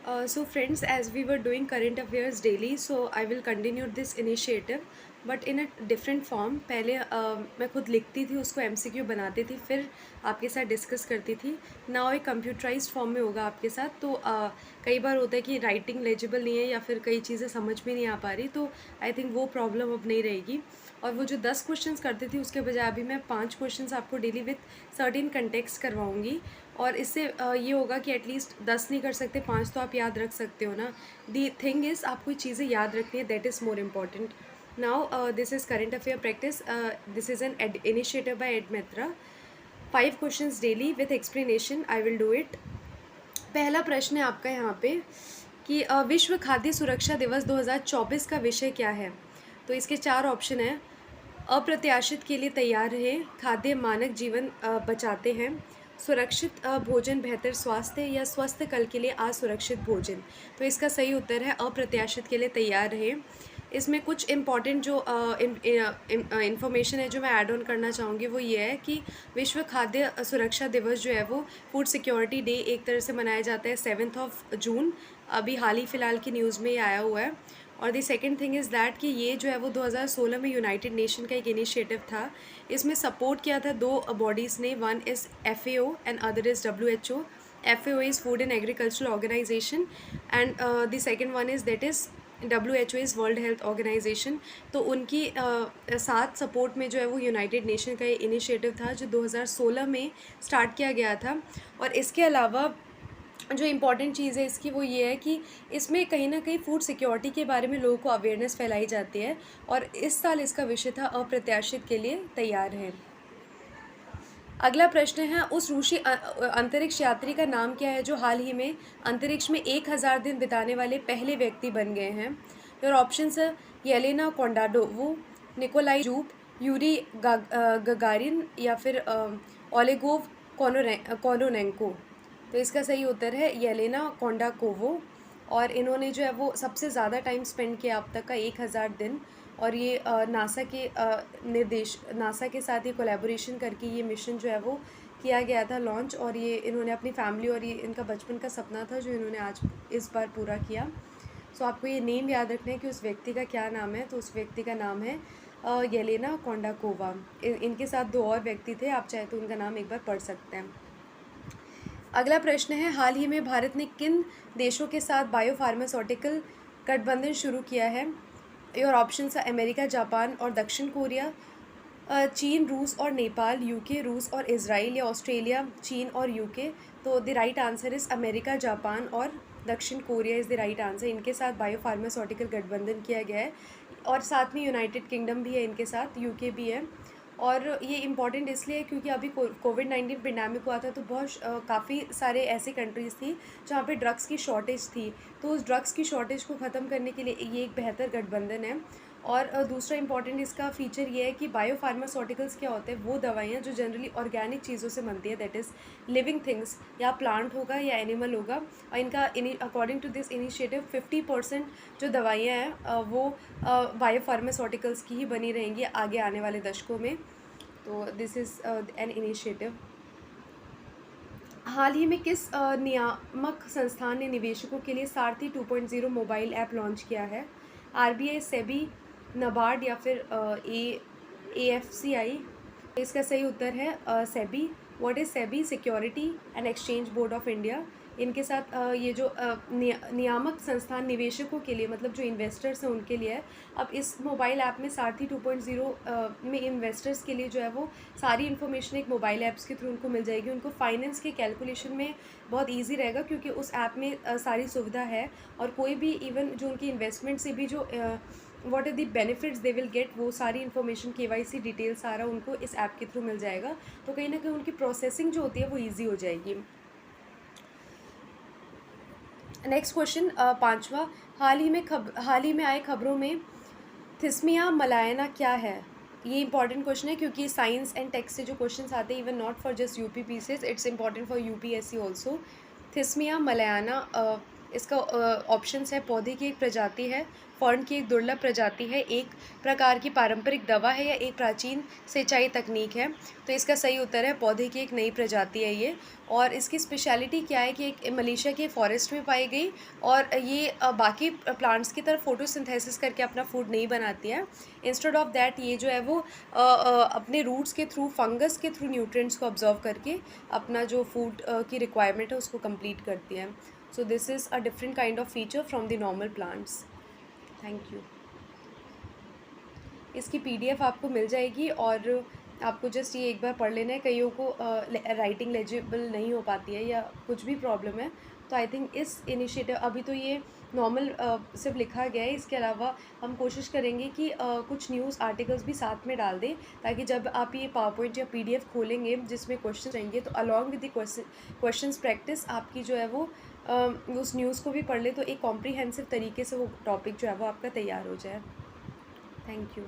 So friends, as we were doing current affairs daily, so I will continue this initiative, but in a different form. पहले मैं खुद लिखती थी, उसको MCQ बनाती थी, फिर आपके साथ डिस्कस करती थी. नाउ एक कंप्यूटराइज्ड फॉर्म में होगा आपके साथ. तो कई बार होता है कि राइटिंग लेजिबल नहीं है या फिर कई चीज़ें समझ में नहीं आ पा रही, तो आई थिंक वो प्रॉब्लम अब नहीं रहेगी. और वो जो 10 क्वेश्चंस करती थी उसके बजाय अभी मैं 5 क्वेश्चंस आपको डेली विथ सर्टेन कंटेक्स्ट करवाऊँगी. और इससे ये होगा कि एटलीस्ट 10 नहीं कर सकते, 5 तो आप याद रख सकते हो ना. दी थिंग इज़ आपको चीज़ें याद रखनी है, that is more important. Now this is current affair practice. This is an initiative by Edmitra. 5 questions daily with explanation. I will do it. पहला प्रश्न है आपका यहाँ पे कि विश्व खाद्य सुरक्षा दिवस 2024 का विषय क्या है. तो इसके 4 ऑप्शन हैं. अप्रत्याशित के लिए तैयार रहें, खाद्य मानक जीवन बचाते हैं, सुरक्षित भोजन बेहतर स्वास्थ्य, या स्वस्थ कल के लिए असुरक्षित भोजन. तो इसका सही उत्तर है अप्रत्याशित के लिए तैयार रहें. इसमें कुछ इम्पॉर्टेंट जो इन्फॉर्मेशन है जो मैं ऐड ऑन करना चाहूँगी वो ये है कि विश्व खाद्य सुरक्षा दिवस जो है वो फूड सिक्योरिटी डे एक तरह से मनाया जाता है 7 जून. अभी हाल ही फ़िलहाल की न्यूज़ में ये आया हुआ है. और the second thing is that कि ये जो है वो 2016 में यूनाइटेड नेशन का एक इनिशिएटिव था. इसमें सपोर्ट किया था 2 बॉडीज़ ने. One is FAO and other is WHO. FAO is food and agricultural organisation and the second one is that is WHO is world health organisation. तो उनकी साथ सपोर्ट में जो है वो यूनाइटेड नेशन का ये इनिशिएटिव था जो 2016 में स्टार्ट किया गया था. और इसके अलावा जो इम्पॉर्टेंट चीज़ है इसकी वो ये है कि इसमें कहीं ना कहीं फूड सिक्योरिटी के बारे में लोगों को अवेयरनेस फैलाई जाती है. और इस साल इसका विषय था अप्रत्याशित के लिए तैयार है. अगला प्रश्न है उस रूसी अंतरिक्ष यात्री का नाम क्या है जो हाल ही में अंतरिक्ष में 1000 दिन बिताने वाले पहले व्यक्ति बन गए हैं. योर ऑप्शंस है येलेना कोंडाडोवो, निकोलाई जूप, यूरी गगारिन, या फिर ओलेगोव कोनोनेंको. तो इसका सही उत्तर है येलेना कोंडाकोवो. और इन्होंने जो है वो सबसे ज़्यादा टाइम स्पेंड किया अब तक का 1000 दिन. और ये नासा के साथ ये कोलैबोरेशन करके ये मिशन जो है वो किया गया था लॉन्च. और ये इन्होंने अपनी फैमिली और ये इनका बचपन का सपना था जो इन्होंने आज इस बार पूरा किया. सो आपको ये नेम याद रखना है कि उस व्यक्ति का क्या नाम है. तो उस व्यक्ति का नाम है येलेना कोंडाकोवा. इनके साथ 2 और व्यक्ति थे, आप चाहे तो उनका नाम एक बार पढ़ सकते हैं. अगला प्रश्न है हाल ही में भारत ने किन देशों के साथ बायोफार्मास्यूटिकल गठबंधन शुरू किया है. योर ऑप्शंस है अमेरिका, जापान और दक्षिण कोरिया, चीन, रूस और नेपाल, UK, रूस और इजराइल, या ऑस्ट्रेलिया, चीन और UK. तो the right answer is America, Japan और दक्षिण Korea is the right answer. इनके साथ बायोफार्मास्यूटिकल गठबंधन किया गया है. और साथ में यूनाइटेड किंगडम भी है इनके साथ, UK भी है. और ये इम्पॉर्टेंट इसलिए क्योंकि अभी कोविड-19 पेंडेमिक हुआ था तो बहुत काफ़ी सारे ऐसी कंट्रीज़ थी जहाँ पे ड्रग्स की शॉर्टेज थी. तो उस ड्रग्स की शॉर्टेज को ख़त्म करने के लिए ये एक बेहतर गठबंधन है. और दूसरा इम्पॉर्टेंट इसका फ़ीचर ये है कि बायोफार्मास्यूटिकल्स क्या होते हैं, वो दवाइयाँ जो जनरली ऑर्गेनिक चीज़ों से बनती है, दैट इज़ लिविंग थिंग्स, या प्लांट होगा या एनिमल होगा. और इनका अकॉर्डिंग टू दिस इनिशिएटिव 50% जो दवाइयाँ हैं वो बायोफार्मास्यूटिकल्स की ही बनी रहेंगी आगे आने वाले दशकों में. तो दिस इज़ एन इनिशिएटिव. हाल ही में किस नियामक संस्थान ने निवेशकों के लिए सारथी 2.0 मोबाइल ऐप लॉन्च किया है. RBI, सेबी, नबार्ड, या फिर AFCI. इसका सही उत्तर है SEBI. What is SEBI? Security and exchange board of India. इनके साथ ये जो नियामक संस्थान निवेशकों के लिए, मतलब जो इन्वेस्टर्स हैं उनके लिए है. अब इस मोबाइल ऐप में सारथी 2.0 में इन्वेस्टर्स के लिए जो है वो सारी इन्फॉर्मेशन एक मोबाइल ऐप्स के थ्रू उनको मिल जाएगी. उनको फाइनेंस के कैलकुलेशन में बहुत ईजी रहेगा क्योंकि उस ऐप में सारी सुविधा है. और कोई भी इवन जो उनकी इन्वेस्टमेंट से भी जो what are the benefits they will get, वो सारी इन्फॉर्मेशन KYC डिटेल सारा उनको इस ऐप के थ्रू मिल जाएगा. तो कहीं ना कहीं उनकी प्रोसेसिंग जो होती है वो ईजी हो जाएगी. नेक्स्ट क्वेश्चन, 5वां. हाल ही में आए खबरों में थिस्मिया मलायना क्या है. ये इंपॉर्टेंट क्वेश्चन है क्योंकि साइंस एंड टेक्स से जो क्वेश्चंस आते हैं, even not for just UP PCS, it's important for UPSC also. थिस्मिया मलायना इसका ऑप्शंस है पौधे की एक प्रजाति है, फर्न की एक दुर्लभ प्रजाति है, एक प्रकार की पारंपरिक दवा है या एक प्राचीन सिंचाई तकनीक है। तो इसका सही उत्तर है पौधे की एक नई प्रजाति है ये। और इसकी स्पेशलिटी क्या है कि एक मलेशिया के फॉरेस्ट में पाई गई और ये बाकी प्लांट्स की तरह फोटोसिंथेसिस करके अपना फूड नहीं बनाती है। इंस्टेड ऑफ दैट ये जो है वो अपने रूट्स के थ्रू, फंगस के थ्रू न्यूट्रिएंट्स को ऑब्जर्व करके अपना जो फूड की रिक्वायरमेंट है उसको कंप्लीट करती है। So this is a different kind of feature from the normal plants. Thank you. इसकी PDF आपको मिल जाएगी और आपको जस्ट ये एक बार पढ़ लेना है। कईयों को राइटिंग लेजिबल नहीं हो पाती है या कुछ भी प्रॉब्लम है, तो आई थिंक इस इनिशिएटिव, अभी तो ये नॉर्मल सिर्फ लिखा गया है, इसके अलावा हम कोशिश करेंगे कि कुछ न्यूज़ आर्टिकल्स भी साथ में डाल दें, ताकि जब आप ये पावर पॉइंट या PDF खोलेंगे जिसमें क्वेश्चन रहेंगे, तो along with the questions practice आपकी जो है वो उस न्यूज़ को भी पढ़ ले, तो एक कॉम्प्रीहेंसिव तरीके से वो टॉपिक जो है वो आपका तैयार हो जाए। Thank you.